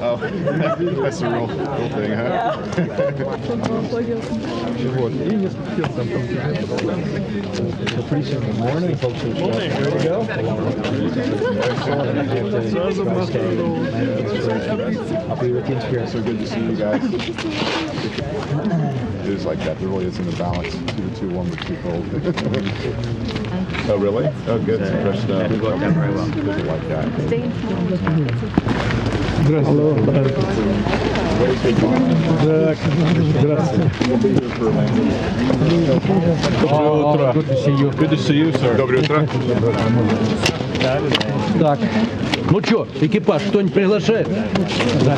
Oh, that's a real thing, huh? Вот. И несколько там Good morning, folks. Ready to go? I'll be with you in spirit. So good to see you guys. It is like that. There really isn't a balance. 2-2-1 with 2 cold. Oh, really? Oh, good. Some fresh stuff. It worked out very well. People like that. Здравствуйте. Здравствуйте. Доброе утро. Good to see you. Good to see you, sir. Доброе утро. Так. Ну что, экипаж, кто-нибудь приглашает? Да.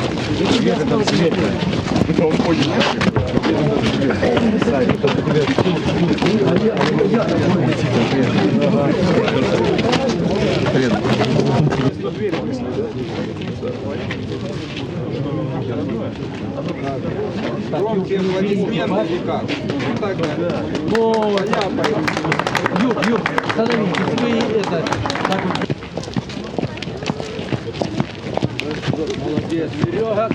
Громкие аплодисменты или как? Так, да. Юг, становитесь, вы это... Молодец, Серега,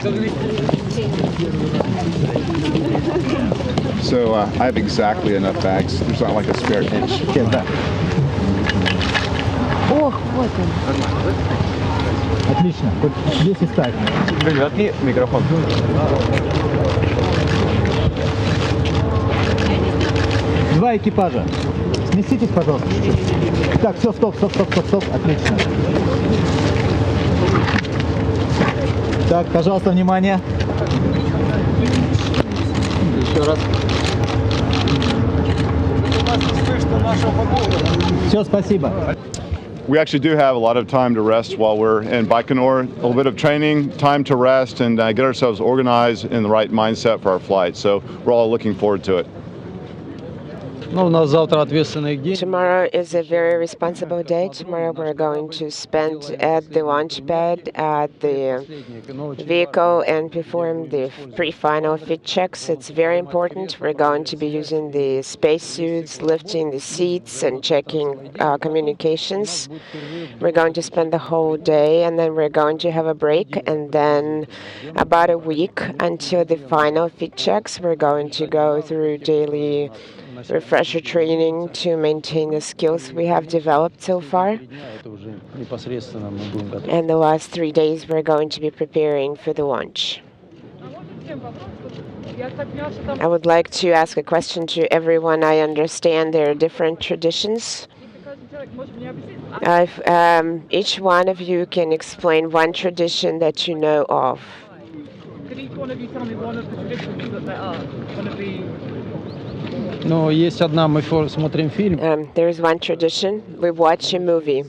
So I have exactly enough bags. There's not like a spare inch. Ох, вот он. Отлично, вот здесь и ставь. Заткни микрофон. Два экипажа. Сместитесь, пожалуйста. Так, все, стоп. Отлично. Так, пожалуйста, внимание. Еще раз. Все, спасибо. We actually do have a lot of time to rest while we're in Baikonur. A little bit of training, time to rest, and get ourselves organized in the right mindset for our flight. So we're all looking forward to it. Ну, у нас завтра ответственный день. Tomorrow is a very responsible day. Tomorrow we're going to spend at the launch pad at the vehicle and perform the pre-final fit checks. It's very important. We're going to be using the spacesuits, lifting the seats, and checking communications. We're going to spend the whole day, and then we're going to have a break, and then about a week until the final fit checks. We're going to go through daily refresher training to maintain the skills we have developed so far. And the last 3 days we're going to be preparing for the launch. I would like to ask a question to everyone. I understand there are different traditions. If each one of you can explain one tradition that you know of. Could each one of you tell me one of the traditions that there are? One of the Ну, есть одна, мы смотрим фильм. There's one tradition. We watch a movie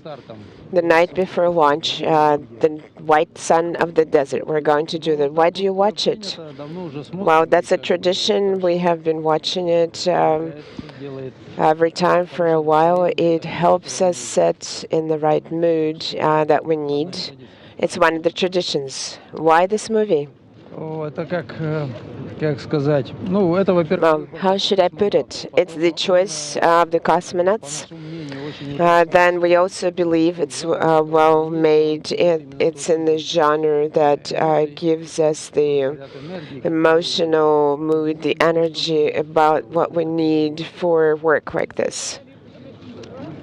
the night before launch, The White Sun of the Desert. We're going to do that. Why do you watch it? Well, that's a tradition. We have been watching it every time for a while. It helps us set in the right mood that we need. It's one of the traditions. Why this movie? Это как сказать? Ну, это, во-первых... How should I put it? It's the choice of the cosmonauts. Then we also believe it's well made. It's in the genre that gives us the emotional mood, the energy about what we need for work like this.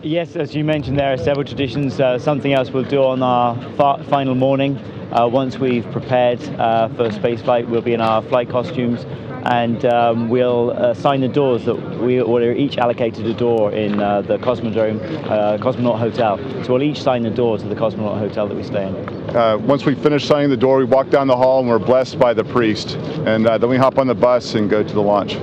Yes, as you mentioned, there are several traditions. Something else we'll do on our final morning. Once we've prepared for spaceflight, we'll be in our flight costumes, and we'll sign the doors that we're each allocated a door in the Cosmonaut Hotel. So we'll each sign the door to the Cosmonaut Hotel that we stay in. Once we finish signing the door, we walk down the hall and we're blessed by the priest. And then we hop on the bus and go to the launch.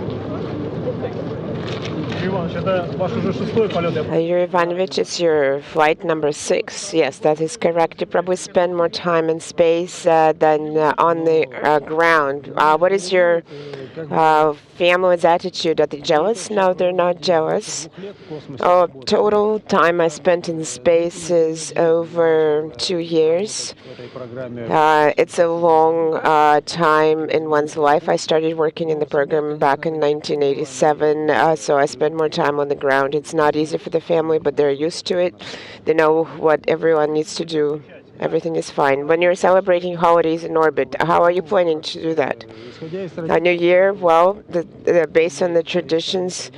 Yuri Ivanovich, it's your flight number 6. Yes, that is correct. You probably spend more time in space than on the ground. What is your family's attitude? Are they jealous? No, they're not jealous. Total time I spent in space is over 2 years. It's a long time in one's life. I started working in the program back in 1987, so I spend more time on the ground. It's not easy for the family, but they're used to it. They know what everyone needs to do Everything is fine. When you're celebrating holidays in orbit, how are you planning to do that? A New Year, well, based on the traditions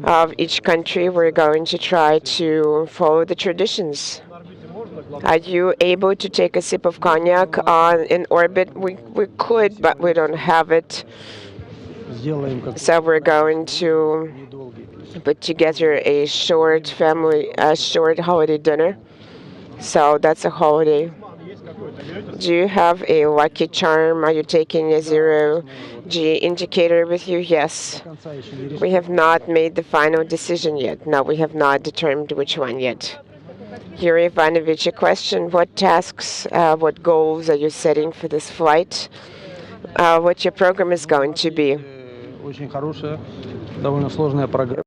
of each country, we're going to try to follow the traditions. Are you able to take a sip of cognac in orbit? We could, but we don't have it. So we're going to put together a short holiday dinner. So that's a holiday. Do you have a lucky charm? Are you taking a 0G indicator with you? Yes. We have not made the final decision yet. No, we have not determined which one yet. Yuri Ivanovich, a question. What tasks, what goals are you setting for this flight? What your program is going to be? Очень хорошая, довольно сложная программа.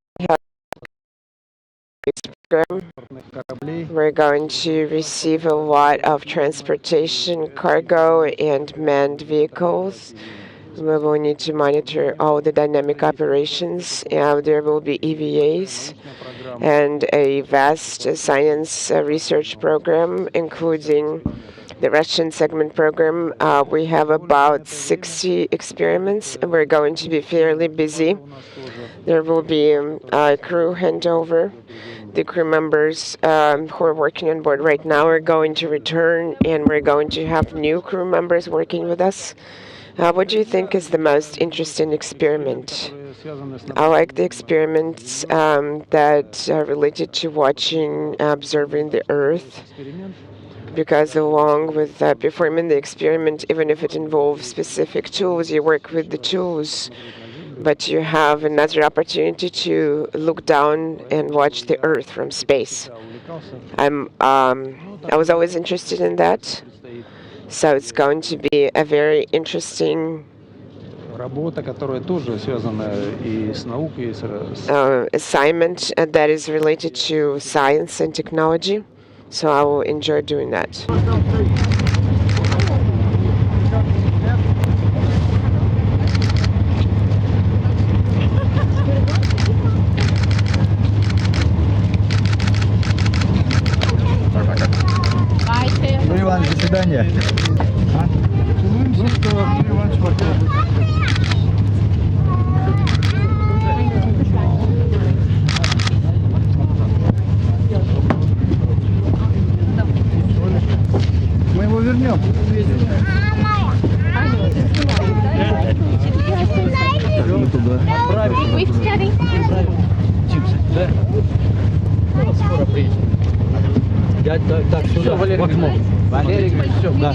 We're going to receive a lot of transportation, cargo, and manned vehicles. We will need to monitor all the dynamic operations. There will be EVAs and a vast science research program, including the Russian segment program. We have about 60 experiments, and we're going to be fairly busy. There will be a crew handover. The crew members who are working on board right now are going to return, and we're going to have new crew members working with us. What do you think is the most interesting experiment? I like the experiments that are related to observing the Earth, because along with performing the experiment, even if it involves specific tools, you work with the tools, but you have another opportunity to look down and watch the Earth from space. I was always interested in that, so it's going to be a very interesting assignment that is related to science and technology, so I will enjoy doing that. Юрий Иванович, до свидания. Мы его вернем. Так, все, Валерий, в окно. Валерий, все, да.